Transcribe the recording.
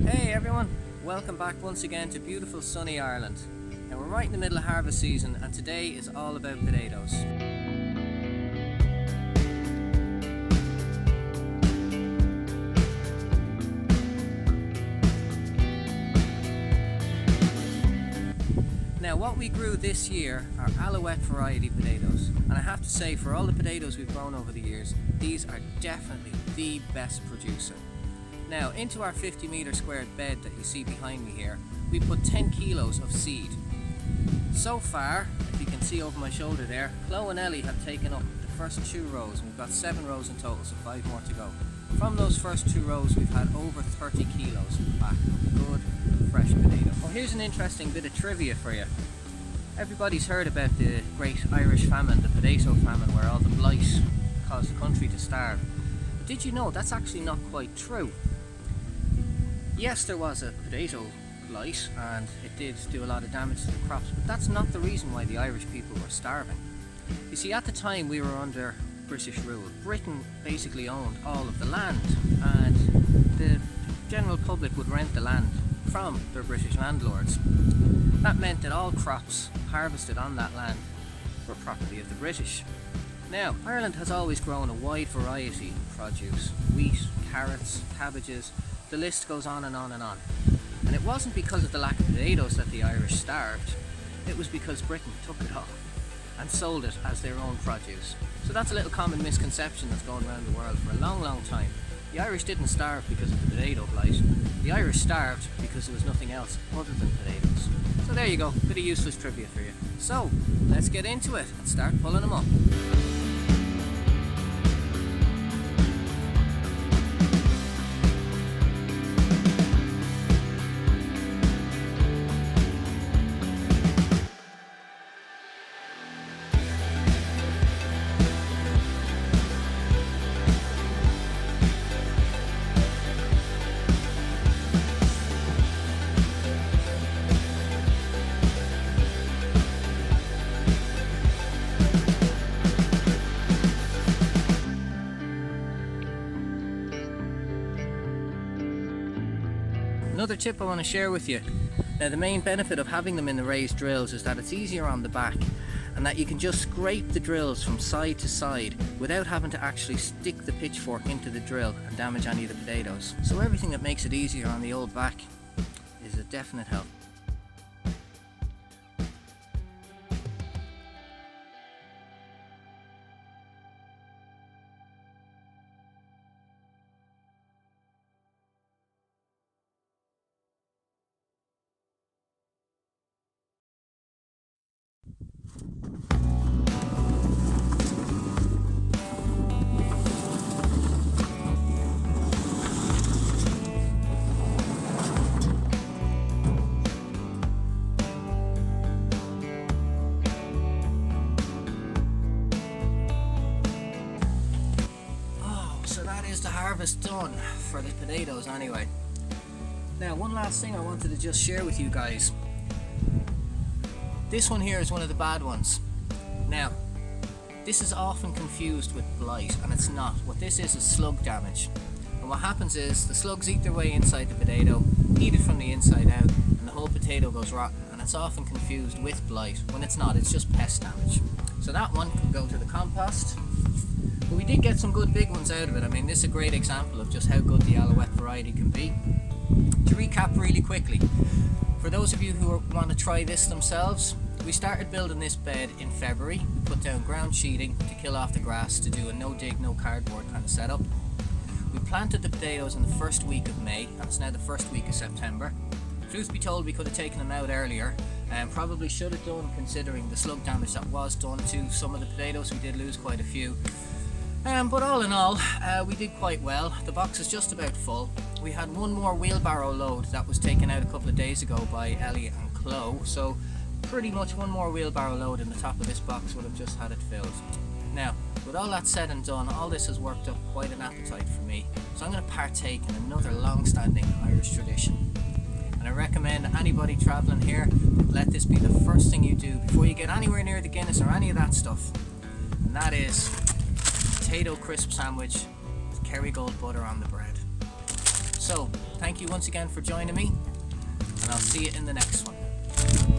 Hey everyone, welcome back once again to beautiful sunny Ireland. Now we're right in the middle of harvest season and today is all about potatoes. Now what we grew this year are Alouette variety potatoes, and I have to say for all the potatoes we've grown over the years, these are definitely the best producer. Now into our 50 metre squared bed that you see behind me here, we put 10 kilos of seed. So far, if you can see over my shoulder there, Chloe and Ellie have taken up the first 2 rows and we've got 7 rows in total, so 5 more to go. From those first 2 rows we've had over 30 kilos back of good fresh potato. Well, here's an interesting bit of trivia for you. Everybody's heard about the great Irish famine, the potato famine, where all the blight caused the country to starve. But did you know that's actually not quite true? Yes, there was a potato blight and it did do a lot of damage to the crops, but that's not the reason why the Irish people were starving. You see, at the time we were under British rule. Britain basically owned all of the land and the general public would rent the land from their British landlords. That meant that all crops harvested on that land were property of the British. Now, Ireland has always grown a wide variety of produce: wheat, carrots, cabbages, the list goes on and on and on. And it wasn't because of the lack of potatoes that the Irish starved, it was because Britain took it all and sold it as their own produce. So that's a little common misconception that's going around the world for a long, long time. The Irish didn't starve because of the potato blight. The Irish starved because there was nothing else other than potatoes. So there you go, bit of useless trivia for you. So, let's get into it and start pulling them up. Another tip I want to share with you. Now, the main benefit of having them in the raised drills is that it's easier on the back and that you can just scrape the drills from side to side without having to actually stick the pitchfork into the drill and damage any of the potatoes. So everything that makes it easier on the old back is a definite help. Is the harvest done for the potatoes anyway. Now, one last thing I wanted to just share with you guys. This one here is one of the bad ones. Now, this is often confused with blight, and it's not. What this is slug damage. And what happens is the slugs eat their way inside the potato, eat it from the inside out, and the whole potato goes rotten. And it's often confused with blight when it's not, it's just pest damage. So that one can go to the compost. But we did get some good big ones out of it. I mean, this is a great example of just how good the Alouette variety can be. To recap really quickly, for those of you who want to try this themselves, we started building this bed in February. We put down ground sheeting to kill off the grass, to do a no dig, no cardboard kind of setup. We planted the potatoes in the first week of May, and it's now the first week of September. Truth be told, we could have taken them out earlier, and probably should have done, considering the slug damage that was done to some of the potatoes. We did lose quite a few. But all in all, we did quite well. The box is just about full. We had one more wheelbarrow load that was taken out a couple of days ago by Ellie and Chloe, so pretty much one more wheelbarrow load in the top of this box would have just had it filled. Now, with all that said and done, all this has worked up quite an appetite for me, so I'm going to partake in another long-standing Irish tradition. And I recommend anybody travelling here, let this be the first thing you do before you get anywhere near the Guinness or any of that stuff. And that is potato crisp sandwich with Kerrygold butter on the bread. So, thank you once again for joining me, and I'll see you in the next one.